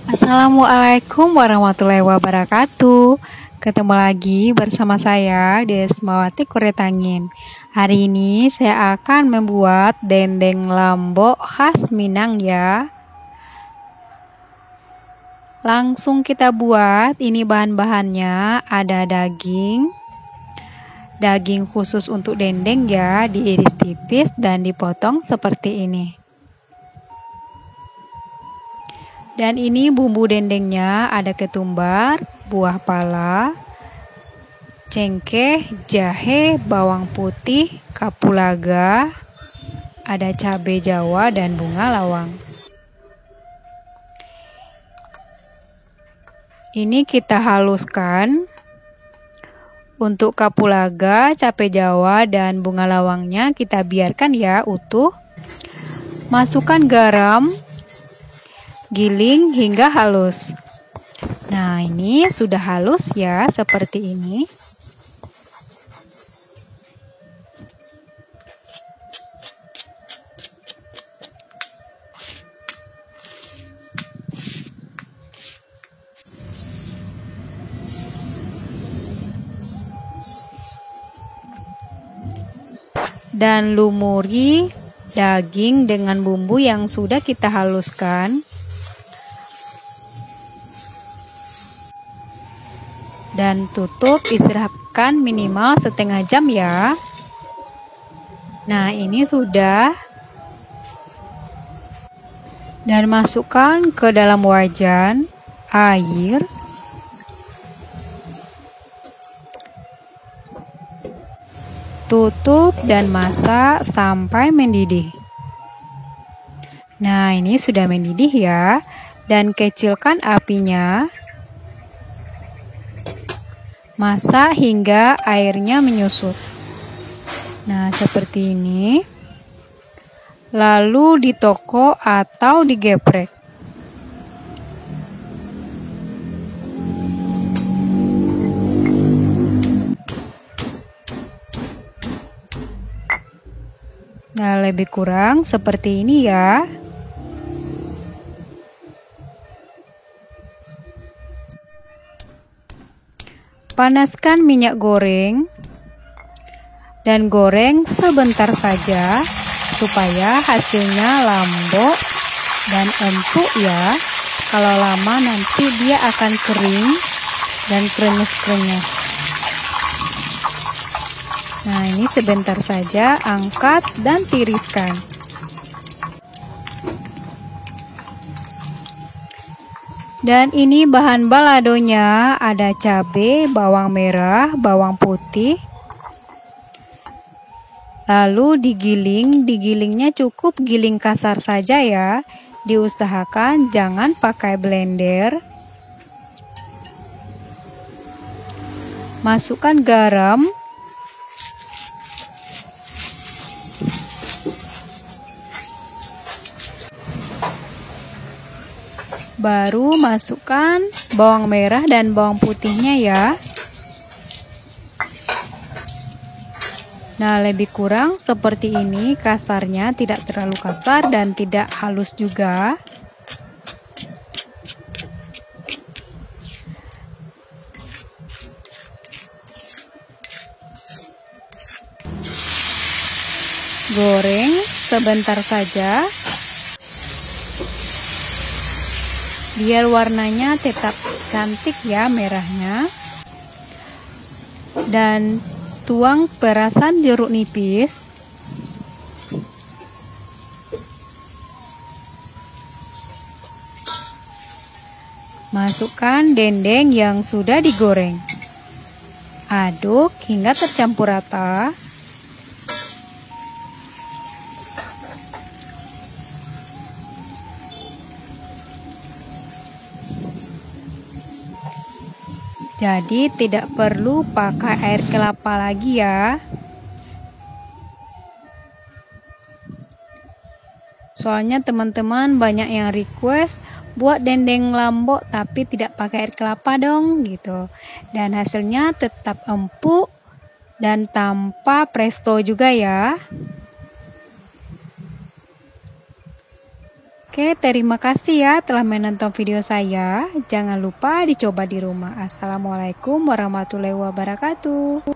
Assalamualaikum warahmatullahi wabarakatuh. Ketemu lagi bersama saya Desmawati Kuretangin. Hari ini saya akan membuat dendeng lombok khas Minang ya. Langsung kita buat. Ini bahan-bahannya ada daging khusus untuk dendeng ya, diiris tipis dan dipotong seperti ini. Dan ini bumbu dendengnya, ada ketumbar, buah pala, cengkeh, jahe, bawang putih, kapulaga, ada cabai jawa dan bunga lawang. Ini kita haluskan. Untuk kapulaga, cabai jawa dan bunga lawangnya kita biarkan ya utuh. Masukkan garam, giling hingga halus. Nah, ini sudah halus ya, seperti ini. Dan lumuri daging dengan bumbu yang sudah kita haluskan. Dan tutup, istirahatkan minimal setengah jam ya. Nah, ini sudah. Dan masukkan ke dalam wajan air. Tutup dan masak sampai mendidih. Nah, ini sudah mendidih ya. Dan kecilkan apinya. Masak hingga airnya menyusut. Nah, seperti ini. Lalu ditokok atau digeprek. Nah, lebih kurang seperti ini ya. Panaskan minyak goreng dan goreng sebentar saja supaya hasilnya lombok dan empuk ya. Kalau lama nanti dia akan kering dan krenyes-krenyes. Nah, ini sebentar saja, angkat dan tiriskan. Dan ini bahan baladonya, ada cabai, bawang merah, bawang putih. Lalu digilingnya cukup giling kasar saja ya. Diusahakan jangan pakai blender. Masukkan garam. Baru masukkan bawang merah dan bawang putihnya ya. Nah, lebih kurang seperti ini kasarnya, tidak terlalu kasar dan tidak halus juga. Goreng sebentar saja. Biar warnanya tetap cantik ya, merahnya. Dan tuang perasan jeruk nipis. Masukkan dendeng yang sudah digoreng. Aduk hingga tercampur rata. Jadi tidak perlu pakai air kelapa lagi ya. Soalnya teman-teman banyak yang request buat dendeng lombok tapi tidak pakai air kelapa dong gitu. Dan hasilnya tetap empuk dan tanpa presto juga ya. Oke, terima kasih ya telah menonton video saya. Jangan lupa dicoba di rumah. Assalamualaikum warahmatullahi wabarakatuh.